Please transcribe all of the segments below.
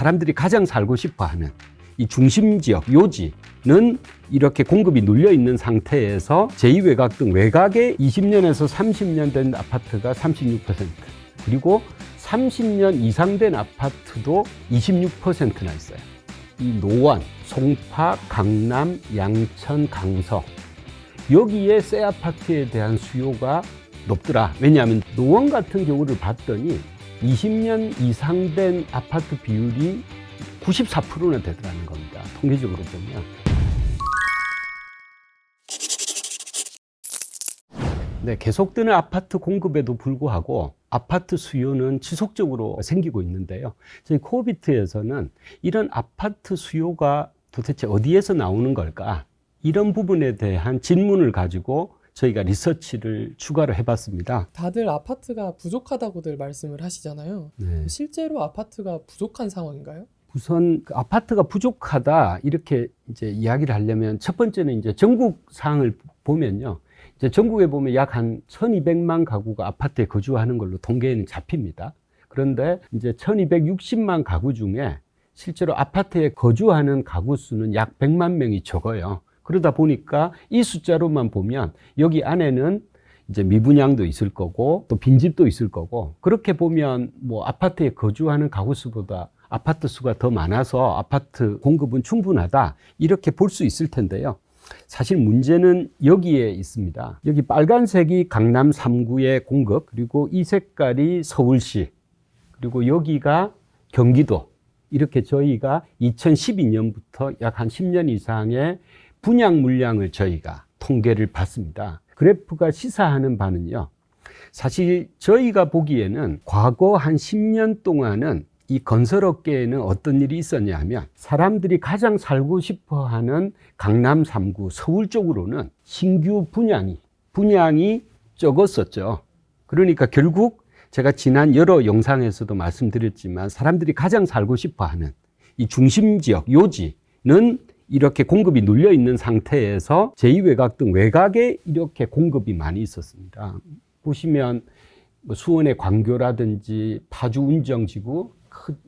사람들이 가장 살고 싶어 하는 이 중심 지역, 요지는 이렇게 공급이 눌려 있는 상태에서 제2외곽 등 외곽에 20년에서 30년 된 아파트가 36%, 그리고 30년 이상 된 아파트도 26%나 있어요. 이 노원, 송파, 강남, 양천, 강서, 여기에 새 아파트에 대한 수요가 높더라. 왜냐하면 노원 같은 경우를 봤더니 20년 이상 된 아파트 비율이 94%나 되더라는 겁니다. 통계적으로 보면. 네, 계속되는 아파트 공급에도 불구하고 아파트 수요는 지속적으로 생기고 있는데요. 저희 코오비트에서는 이런 아파트 수요가 도대체 어디에서 나오는 걸까? 이런 부분에 대한 질문을 가지고 저희가 리서치를 추가로 해봤습니다. 다들 아파트가 부족하다고들 말씀을 하시잖아요. 네. 실제로 아파트가 부족한 상황인가요? 우선 그 아파트가 부족하다 이렇게 이제 이야기를 하려면 첫 번째는 이제 전국 상을 보면요. 이제 전국에 보면 약 한 1200만 가구가 아파트에 거주하는 걸로 통계에는 잡힙니다. 그런데 이제 1260만 가구 중에 실제로 아파트에 거주하는 가구 수는 약 100만 명이 적어요. 그러다 보니까 이 숫자로만 보면 여기 안에는 이제 미분양도 있을 거고 또 빈집도 있을 거고, 그렇게 보면 뭐 아파트에 거주하는 가구 수보다 아파트 수가 더 많아서 아파트 공급은 충분하다 이렇게 볼 수 있을 텐데요. 사실 문제는 여기에 있습니다. 여기 빨간색이 강남 3구의 공급, 그리고 이 색깔이 서울시, 그리고 여기가 경기도. 이렇게 저희가 2012년부터 약 한 10년 이상의 분양 물량을 저희가 통계를 받습니다. 그래프가 시사하는 바는요, 사실 저희가 보기에는 과거 한 10년 동안은 이 건설업계에는 어떤 일이 있었냐 하면 사람들이 가장 살고 싶어 하는 강남 3구 서울 쪽으로는 신규 분양이 적었었죠. 그러니까 결국 제가 지난 여러 영상에서도 말씀드렸지만 사람들이 가장 살고 싶어 하는 이 중심 지역, 요지는 이렇게 공급이 눌려 있는 상태에서 제2외곽 등 외곽에 이렇게 공급이 많이 있었습니다. 보시면 뭐 수원의 광교라든지 파주 운정지구,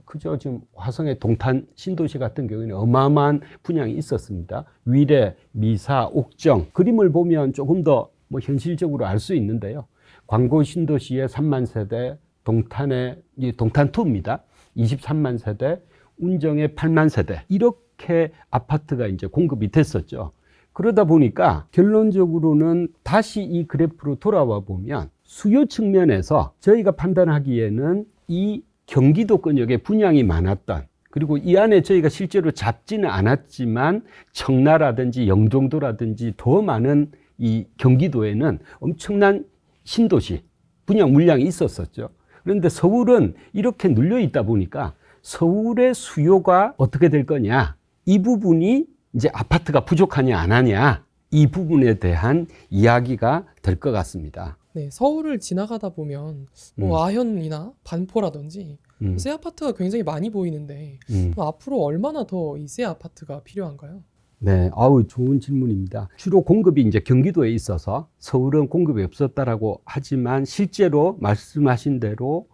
그저 지금 화성의 동탄 신도시 같은 경우에는 어마어마한 분양이 있었습니다. 위례, 미사, 옥정, 그림을 보면 조금 더 뭐 현실적으로 알 수 있는데요. 광고 신도시의 3만 세대, 동탄의 동탄2입니다. 23만 세대, 운정의 8만 세대, 이렇게 아파트가 이제 공급이 됐었죠. 그러다 보니까 결론적으로는 다시 이 그래프로 돌아와 보면 수요 측면에서 저희가 판단하기에는 이 경기도권역에 분양이 많았던, 그리고 이 안에 저희가 실제로 잡지는 않았지만 청라라든지 영종도라든지 더 많은 이 경기도에는 엄청난 신도시 분양 물량이 있었었죠. 그런데 서울은 이렇게 눌려 있다 보니까 서울의 수요가 어떻게 될 거냐, 이 부분이 이제 아파트가 부족하냐 안 하냐, 이 부분에 대한 이야기가 될 것 같습니다. 네, 서울을 지나가다 보면 뭐 아현이나 반포라든지 새 아파트가 굉장히 많이 보이는데 앞으로 얼마나 더 이 새 아파트가 필요한가요? 네, 좋은 질문입니다. 주로 공급이 이제 경기도에 있어서 서울은 공급이 없었다라고 하지만 실제로 말씀하신 대로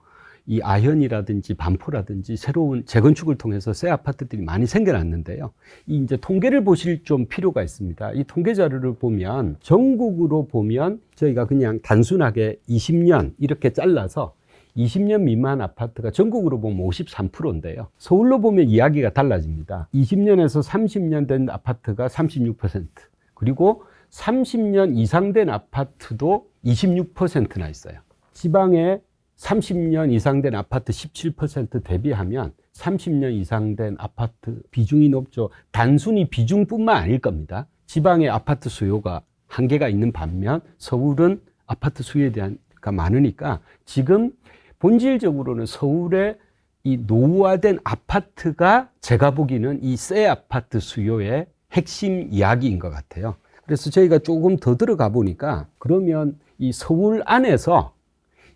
이 아현이라든지 반포라든지 새로운 재건축을 통해서 새 아파트들이 많이 생겨났는데요. 이 이제 통계를 보실 좀 필요가 있습니다. 이 통계 자료를 보면 전국으로 보면 저희가 그냥 단순하게 20년 이렇게 잘라서 20년 미만 아파트가 전국으로 보면 53%인데요. 서울로 보면 이야기가 달라집니다. 20년에서 30년 된 아파트가 36%, 그리고 30년 이상 된 아파트도 26%나 있어요. 지방에 30년 이상 된 아파트 17% 대비하면 30년 이상 된 아파트 비중이 높죠. 단순히 비중뿐만 아닐 겁니다. 지방의 아파트 수요가 한계가 있는 반면 서울은 아파트 수요에 대한 가 많으니까 지금 본질적으로는 서울의 이 노후화된 아파트가 제가 보기에는 이 새 아파트 수요의 핵심 이야기인 것 같아요. 그래서 저희가 조금 더 들어가 보니까 그러면 이 서울 안에서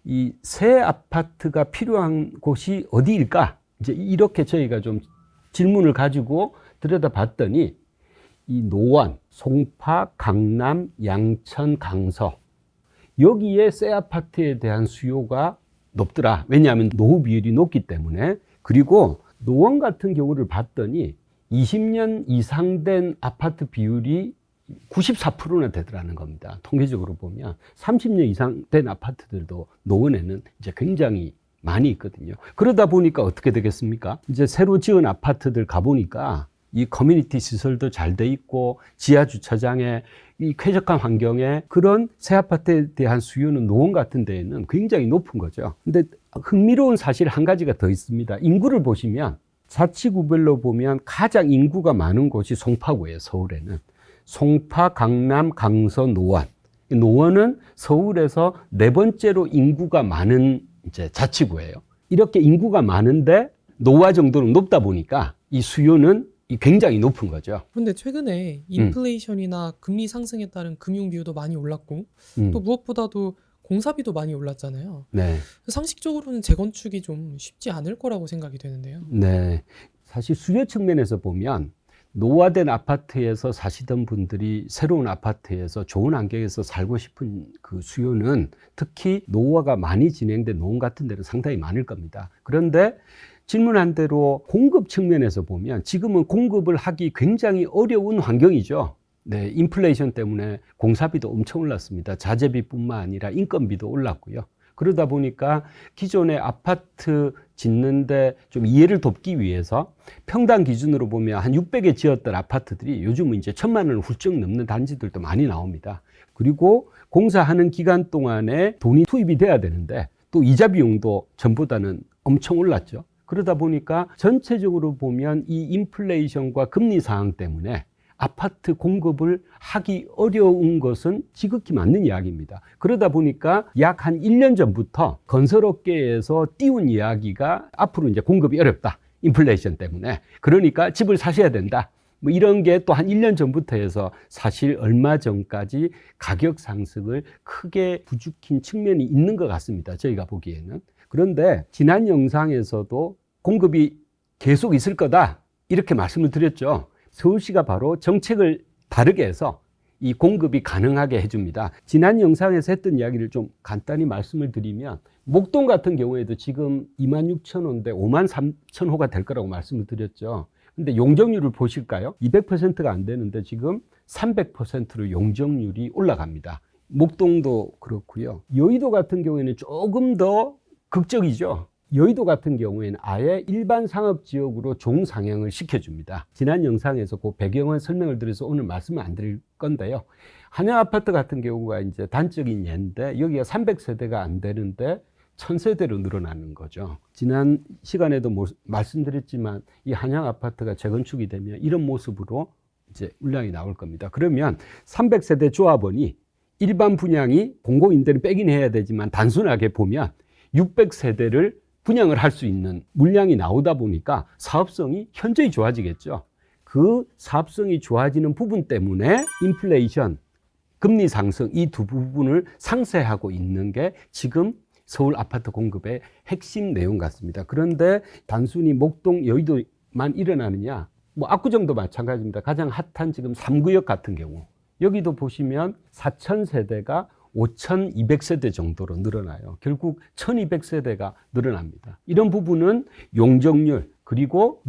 이 새 아파트가 필요한 곳이 어디일까? 이제 이렇게 저희가 좀 질문을 가지고 들여다봤더니 이 노원, 송파, 강남, 양천, 강서, 여기에 새 아파트에 대한 수요가 높더라. 왜냐하면 노후 비율이 높기 때문에. 그리고 노원 같은 경우를 봤더니 20년 이상 된 아파트 비율이 94%나 되더라는 겁니다. 통계적으로 보면 30년 이상 된 아파트들도 노원에는 이제 굉장히 많이 있거든요. 그러다 보니까 어떻게 되겠습니까? 이제 새로 지은 아파트들 가보니까 이 커뮤니티 시설도 잘 돼 있고 지하 주차장에 이 쾌적한 환경에 그런 새 아파트에 대한 수요는 노원 같은 데에는 굉장히 높은 거죠. 근데 흥미로운 사실 한 가지가 더 있습니다. 인구를 보시면 자치구별로 보면 가장 인구가 많은 곳이 송파구예요. 서울에는. 송파, 강남, 강서, 노원. 노원은 서울에서 네 번째로 인구가 많은 이제 자치구예요. 이렇게 인구가 많은데 노화 정도는 높다 보니까 이 수요는 굉장히 높은 거죠. 그런데 최근에 인플레이션이나 금리 상승에 따른 금융 비용도 많이 올랐고 또 무엇보다도 공사비도 많이 올랐잖아요. 네. 상식적으로는 재건축이 좀 쉽지 않을 거라고 생각이 되는데요. 네. 사실 수요 측면에서 보면 노화된 아파트에서 사시던 분들이 새로운 아파트에서 좋은 환경에서 살고 싶은 그 수요는 특히 노화가 많이 진행된 노원 같은 데는 상당히 많을 겁니다. 그런데 질문한 대로 공급 측면에서 보면 지금은 공급을 하기 굉장히 어려운 환경이죠. 네, 인플레이션 때문에 공사비도 엄청 올랐습니다. 자재비뿐만 아니라 인건비도 올랐고요. 그러다 보니까 기존의 아파트 짓는데 좀 이해를 돕기 위해서 평당 기준으로 보면 한 600에 지었던 아파트들이 요즘은 이제 1,000만 원을 훌쩍 넘는 단지들도 많이 나옵니다. 그리고 공사하는 기간 동안에 돈이 투입이 돼야 되는데 또 이자 비용도 전보다는 엄청 올랐죠. 그러다 보니까 전체적으로 보면 이 인플레이션과 금리 상황 때문에 아파트 공급을 하기 어려운 것은 지극히 맞는 이야기입니다. 그러다 보니까 약 한 1년 전부터 건설업계에서 띄운 이야기가 앞으로 이제 공급이 어렵다. 인플레이션 때문에. 그러니까 집을 사셔야 된다. 뭐 이런 게 또 한 1년 전부터 해서 사실 얼마 전까지 가격 상승을 크게 부추긴 측면이 있는 것 같습니다. 저희가 보기에는. 그런데 지난 영상에서도 공급이 계속 있을 거다. 이렇게 말씀을 드렸죠. 서울시가 바로 정책을 다르게 해서 이 공급이 가능하게 해줍니다. 지난 영상에서 했던 이야기를 좀 간단히 말씀을 드리면 목동 같은 경우에도 지금 26,000호인데 53,000호가 될 거라고 말씀을 드렸죠. 근데 용적률을 보실까요? 200%가 안 되는데 지금 300%로 용적률이 올라갑니다. 목동도 그렇고요. 여의도 같은 경우에는 조금 더 극적이죠. 여의도 같은 경우에는 아예 일반 상업지역으로 종상향을 시켜줍니다. 지난 영상에서 그 배경을 설명을 드려서 오늘 말씀을 안 드릴 건데요. 한양아파트 같은 경우가 이제 단적인 예인데 여기가 300세대가 안 되는데 1000세대로 늘어나는 거죠. 지난 시간에도 말씀드렸지만 이 한양아파트가 재건축이 되면 이런 모습으로 이제 물량이 나올 겁니다. 그러면 300세대 조합원이 일반 분양이 공공임대는 빼긴 해야 되지만 단순하게 보면 600세대를 분양을 할 수 있는 물량이 나오다 보니까 사업성이 현저히 좋아지겠죠. 그 사업성이 좋아지는 부분 때문에 인플레이션, 금리 상승 이 두 부분을 상쇄하고 있는 게 지금 서울 아파트 공급의 핵심 내용 같습니다. 그런데 단순히 목동, 여의도만 일어나느냐? 뭐 압구정도 마찬가지입니다. 가장 핫한 지금 3구역 같은 경우 여기도 보시면 4,000세대가 5,200세대 정도로 늘어나요. 결국 1,200세대가 늘어납니다. 이런 부분은 용적률 그리고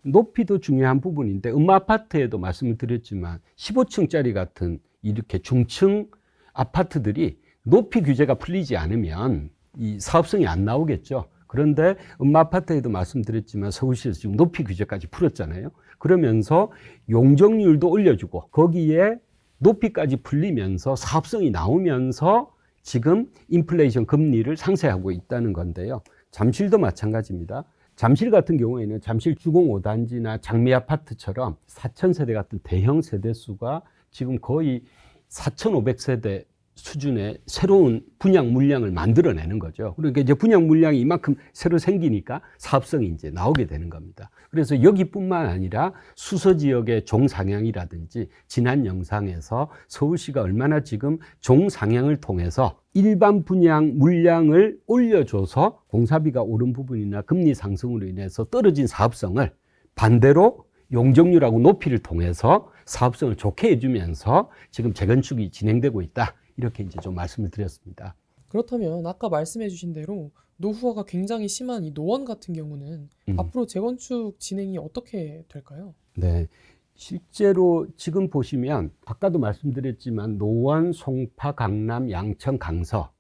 높이도 중요한 부분인데 음마아파트에도 말씀을 드렸지만 15층짜리 같은 이렇게 중층 아파트들이 높이 규제가 풀리지 않으면 이 사업성이 안 나오겠죠. 그런데 음마아파트에도 말씀드렸지만 서울시에서 지금 높이 규제까지 풀었잖아요. 그러면서 용적률도 올려주고 거기에 높이까지 풀리면서 사업성이 나오면서 지금 인플레이션 금리를 상쇄하고 있다는 건데요. 잠실도 마찬가지입니다. 잠실 같은 경우에는 잠실 주공 5단지나 장미 아파트처럼 4,000세대 같은 대형 세대수가 지금 거의 4,500세대 수준의 새로운 분양 물량을 만들어내는 거죠. 그러니까 이제 분양 물량이 이만큼 새로 생기니까 사업성이 이제 나오게 되는 겁니다. 그래서 여기뿐만 아니라 수서 지역의 종상향이라든지 지난 영상에서 서울시가 얼마나 지금 종상향을 통해서 일반 분양 물량을 올려줘서 공사비가 오른 부분이나 금리 상승으로 인해서 떨어진 사업성을 반대로 용적률하고 높이를 통해서 사업성을 좋게 해주면서 지금 재건축이 진행되고 있다. 이렇게 이제 좀 말씀을 드렸습니다. 그렇다면 아까 말씀해 주신 대로 노후화가 굉장히 심한 이 노원 같은 경우는 앞으로 재건축 진행이 어떻게 될까요? 네. 실제로 지금 보시면 아까도 말씀드렸지만 노원, 송파, 강남, 양천, 강서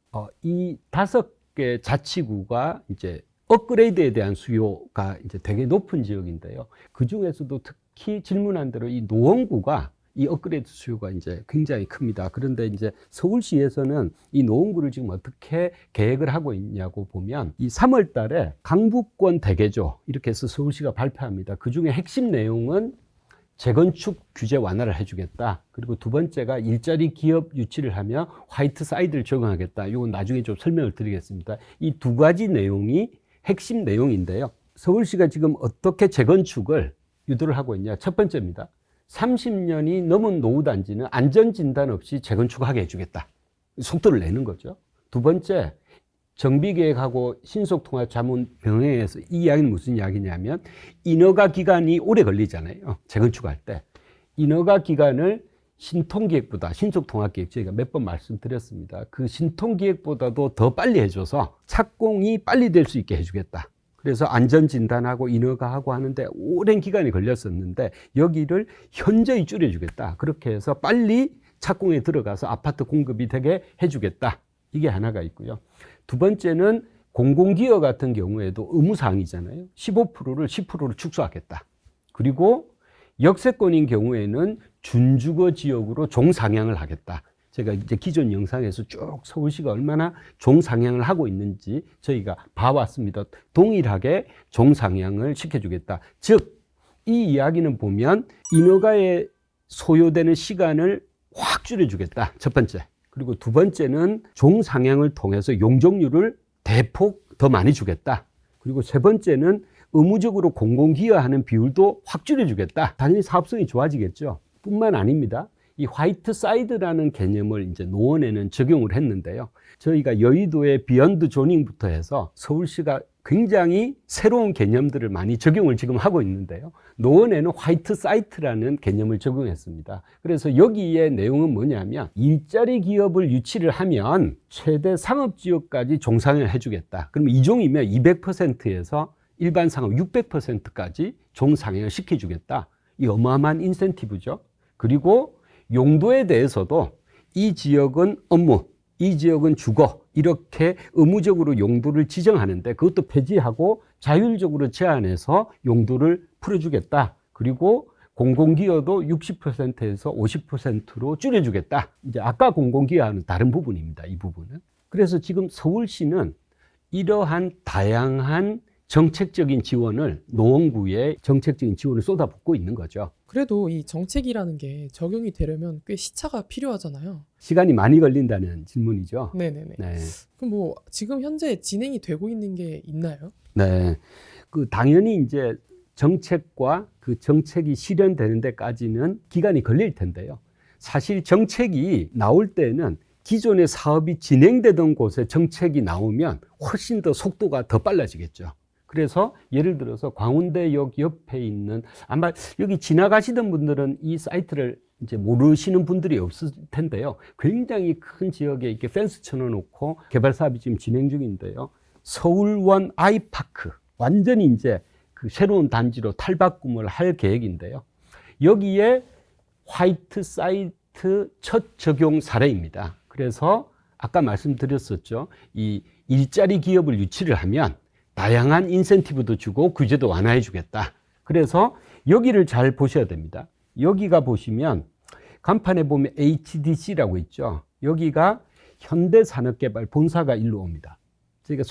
이 5개 자치구가 이제 업그레이드에 대한 수요가 이제 되게 높은 지역인데요. 그 중에서도 특히 질문한 대로 이 노원구가 이 업그레이드 수요가 이제 굉장히 큽니다. 그런데 이제 서울시에서는 이 노원구를 지금 어떻게 계획을 하고 있냐고 보면 이 3월 달에 강북권 대개조 이렇게 해서 서울시가 발표합니다. 그 중에 핵심 내용은 재건축 규제 완화를 해주겠다. 그리고 두 번째가 일자리 기업 유치를 하며 화이트 사이드를 적용하겠다. 이건 나중에 좀 설명을 드리겠습니다. 이 두 가지 내용이 핵심 내용인데요. 서울시가 지금 어떻게 재건축을 유도를 하고 있냐. 첫 번째입니다. 30년이 넘은 노후단지는 안전진단 없이 재건축하게 해주겠다. 속도를 내는 거죠. 두 번째, 정비계획하고 신속통합자문 병행해서 이 이야기는 무슨 이야기냐면 인허가 기간이 오래 걸리잖아요. 재건축할 때. 인허가 기간을 신통기획보다 신속통합계획 저희가 몇 번 말씀드렸습니다. 그 신통기획보다도 더 빨리 해줘서 착공이 빨리 될 수 있게 해주겠다. 그래서 안전진단하고 인허가하고 하는데 오랜 기간이 걸렸었는데 여기를 현저히 줄여주겠다. 그렇게 해서 빨리 착공에 들어가서 아파트 공급이 되게 해주겠다. 이게 하나가 있고요. 두 번째는 공공기업 같은 경우에도 의무사항이잖아요. 15%를 10%로 축소하겠다. 그리고 역세권인 경우에는 준주거 지역으로 종상향을 하겠다. 제가 이제 기존 영상에서 쭉 서울시가 얼마나 종상향을 하고 있는지 저희가 봐왔습니다. 동일하게 종상향을 시켜주겠다. 즉, 이 이야기는 보면 인허가에 소요되는 시간을 확 줄여주겠다. 첫 번째. 그리고 두 번째는 종상향을 통해서 용적률을 대폭 더 많이 주겠다. 그리고 세 번째는 의무적으로 공공기여하는 비율도 확 줄여주겠다. 당연히 사업성이 좋아지겠죠. 뿐만 아닙니다. 이 화이트 사이드라는 개념을 이제 노원에는 적용을 했는데요. 저희가 여의도의 비욘드 조닝부터 해서 서울시가 굉장히 새로운 개념들을 많이 적용을 지금 하고 있는데요. 노원에는 화이트 사이트라는 개념을 적용했습니다. 그래서 여기에 내용은 뭐냐면 일자리 기업을 유치를 하면 최대 상업지역까지 종상을 해주겠다. 그럼 이종이면 200%에서 일반 상업 600%까지 종상향을 시켜주겠다. 이 어마어마한 인센티브죠. 그리고 용도에 대해서도 이 지역은 업무, 이 지역은 주거 이렇게 의무적으로 용도를 지정하는데 그것도 폐지하고 자율적으로 제한해서 용도를 풀어주겠다. 그리고 공공기여도 60%에서 50%로 줄여주겠다. 이제 아까 공공기여와는 다른 부분입니다. 이 부분은. 그래서 지금 서울시는 이러한 다양한 정책적인 지원을 노원구에 정책적인 지원을 쏟아붓고 있는 거죠. 그래도 이 정책이라는 게 적용이 되려면 꽤 시차가 필요하잖아요. 시간이 많이 걸린다는 질문이죠. 네네네. 네. 그럼 뭐 지금 현재 진행이 되고 있는 게 있나요? 네. 그 당연히 이제 정책과 그 정책이 실현되는 데까지는 기간이 걸릴 텐데요. 사실 정책이 나올 때는 기존의 사업이 진행되던 곳에 정책이 나오면 훨씬 더 속도가 더 빨라지겠죠. 그래서 예를 들어서 광운대역 옆에 있는 아마 여기 지나가시던 분들은 이 사이트를 이제 모르시는 분들이 없을 텐데요. 굉장히 큰 지역에 이렇게 펜스 쳐놓고 개발 사업이 지금 진행 중인데요. 서울원 아이파크 완전히 이제 그 새로운 단지로 탈바꿈을 할 계획인데요. 여기에 화이트 사이트 첫 적용 사례입니다. 그래서 아까 말씀드렸었죠. 이 일자리 기업을 유치를 하면 다양한 인센티브도 주고 규제도 완화해 주겠다. 그래서 여기를 잘 보셔야 됩니다. 여기가 보시면 간판에 보면 HDC라고 있죠. 여기가 현대산업개발 본사가 일로 옵니다. 그러니까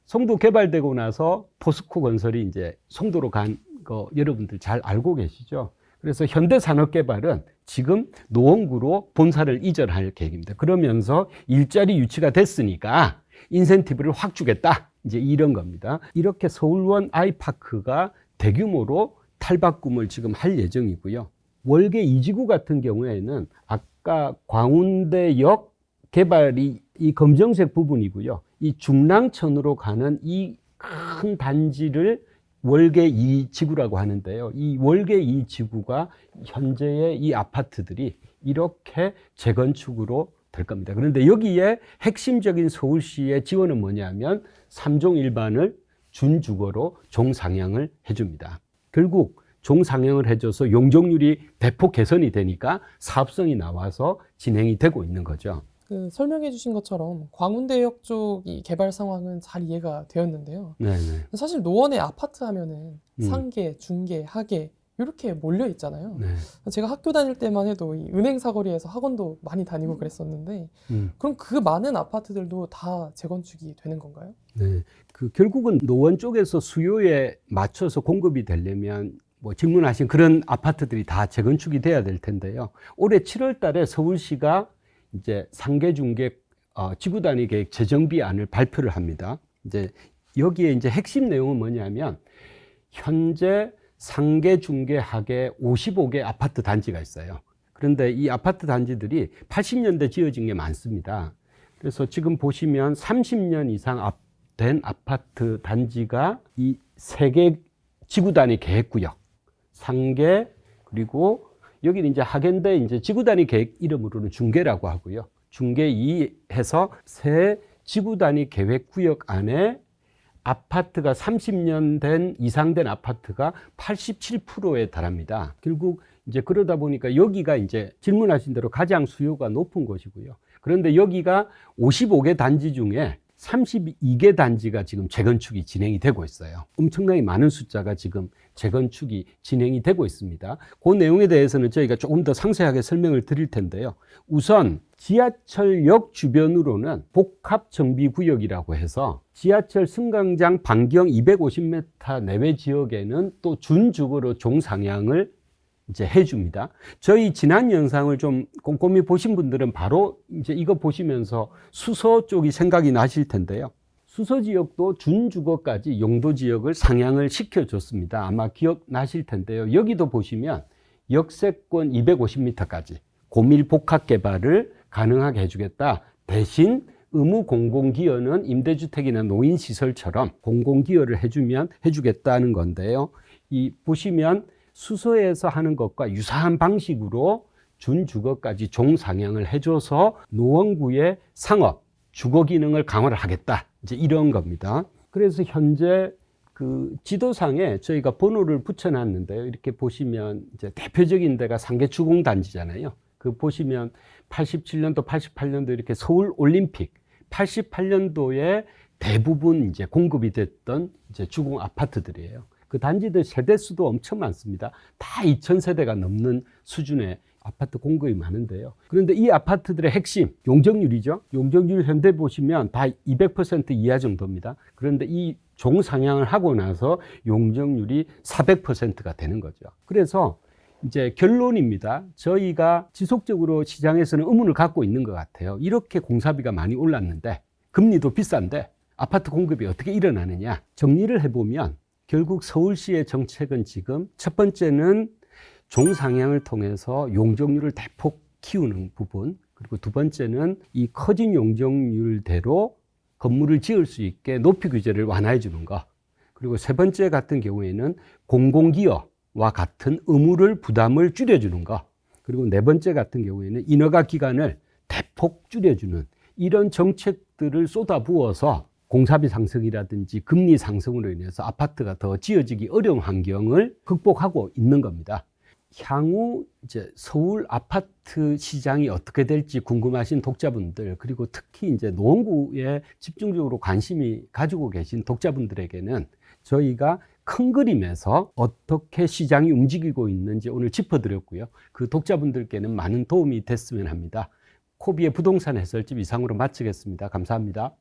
송도 개발되고 나서 포스코 건설이 이제 송도로 간 거 여러분들 잘 알고 계시죠. 그래서 현대산업개발은 지금 노원구로 본사를 이전할 계획입니다. 그러면서 일자리 유치가 됐으니까 인센티브를 확 주겠다. 이제 이런 겁니다. 이렇게 서울원 아이파크가 대규모로 탈바꿈을 지금 할 예정이고요. 월계 2지구 같은 경우에는 아까 광운대역 개발이 이 검정색 부분이고요. 이 중랑천으로 가는 이 큰 단지를 월계 2지구라고 하는데요. 이 월계 2지구가 현재의 이 아파트들이 이렇게 재건축으로 될 겁니다. 그런데 여기에 핵심적인 서울시의 지원은 뭐냐면 3종 일반을 준주거로 종상향을 해줍니다. 결국 종상향을 해줘서 용적률이 대폭 개선이 되니까 사업성이 나와서 진행이 되고 있는 거죠. 그 설명해 주신 것처럼 광운대역 쪽 이 개발 상황은 잘 이해가 되었는데요. 네네. 사실 노원의 아파트 하면은 음. 상계, 중계, 하계 이렇게 몰려 있잖아요. 네. 제가 학교 다닐 때만 해도 이 은행 사거리에서 학원도 많이 다니고 그랬었는데 그럼 그 많은 아파트들도 다 재건축이 되는 건가요? 네. 그 결국은 노원 쪽에서 수요에 맞춰서 공급이 되려면 뭐 질문하신 그런 아파트들이 다 재건축이 돼야 될 텐데요. 올해 7월 달에 서울시가 이제 상계 중계 지구 단위 계획 재정비안을 발표를 합니다. 이제 여기에 이제 핵심 내용은 뭐냐면 현재 상계, 중계, 하계 55개 아파트 단지가 있어요. 그런데 이 아파트 단지들이 80년대 지어진 게 많습니다. 그래서 지금 보시면 30년 이상 된 아파트 단지가 이 3개 지구 단위 계획구역, 상계, 그리고 여기는 이제 하계인데 이제 지구 단위 계획 이름으로는 중계라고 하고요. 중계 2 해서 새 지구 단위 계획 구역 안에 아파트가 30년 된 이상 된 아파트가 87%에 달합니다. 결국 이제 그러다 보니까 여기가 이제 질문하신 대로 가장 수요가 높은 곳이고요. 그런데 여기가 55개 단지 중에 32개 단지가 지금 재건축이 진행이 되고 있어요. 엄청나게 많은 숫자가 지금 재건축이 진행이 되고 있습니다. 그 내용에 대해서는 저희가 조금 더 상세하게 설명을 드릴 텐데요. 우선 지하철역 주변으로는 복합정비구역이라고 해서 지하철 승강장 반경 250m 내외 지역에는 또 준주거로 종상향을 이제 해줍니다. 저희 지난 영상을 좀 꼼꼼히 보신 분들은 바로 이제 이거 보시면서 수서 쪽이 생각이 나실 텐데요. 수서 지역도 준주거까지 용도 지역을 상향을 시켜줬습니다. 아마 기억나실 텐데요. 여기도 보시면 역세권 250m까지 고밀 복합 개발을 가능하게 해주겠다. 대신 의무 공공기여는 임대주택이나 노인시설처럼 공공기여를 해주겠다는 건데요. 이 보시면 수서에서 하는 것과 유사한 방식으로 준주거까지 종상향을 해줘서 노원구의 상업, 주거 기능을 강화를 하겠다. 이제 이런 겁니다. 그래서 현재 그 지도상에 저희가 번호를 붙여놨는데요. 이렇게 보시면 이제 대표적인 데가 상계주공단지잖아요. 그 보시면 87년도, 88년도 이렇게 서울 올림픽, 88년도에 대부분 이제 공급이 됐던 이제 주공 아파트들이에요. 그 단지들 세대 수도 엄청 많습니다. 다 2,000세대가 넘는 수준의 아파트 공급이 많은데요. 그런데 이 아파트들의 핵심, 용적률이죠. 용적률 현대 보시면 다 200% 이하 정도입니다. 그런데 이 종상향을 하고 나서 용적률이 400%가 되는 거죠. 그래서 이제 결론입니다. 저희가 지속적으로 시장에서는 의문을 갖고 있는 것 같아요. 이렇게 공사비가 많이 올랐는데, 금리도 비싼데 아파트 공급이 어떻게 일어나느냐. 정리를 해보면 결국 서울시의 정책은 지금 첫 번째는 종상향을 통해서 용적률을 대폭 키우는 부분, 그리고 두 번째는 이 커진 용적률대로 건물을 지을 수 있게 높이 규제를 완화해 주는 것, 그리고 세 번째 같은 경우에는 공공기여와 같은 의무를 부담을 줄여주는 것, 그리고 네 번째 같은 경우에는 인허가 기간을 대폭 줄여주는 이런 정책들을 쏟아부어서 공사비 상승이라든지 금리 상승으로 인해서 아파트가 더 지어지기 어려운 환경을 극복하고 있는 겁니다. 향후 이제 서울 아파트 시장이 어떻게 될지 궁금하신 독자분들, 그리고 특히 이제 노원구에 집중적으로 관심이 가지고 계신 독자분들에게는 저희가 큰 그림에서 어떻게 시장이 움직이고 있는지 오늘 짚어드렸고요. 그 독자분들께는 많은 도움이 됐으면 합니다. 코비의 부동산 해설집 이상으로 마치겠습니다. 감사합니다.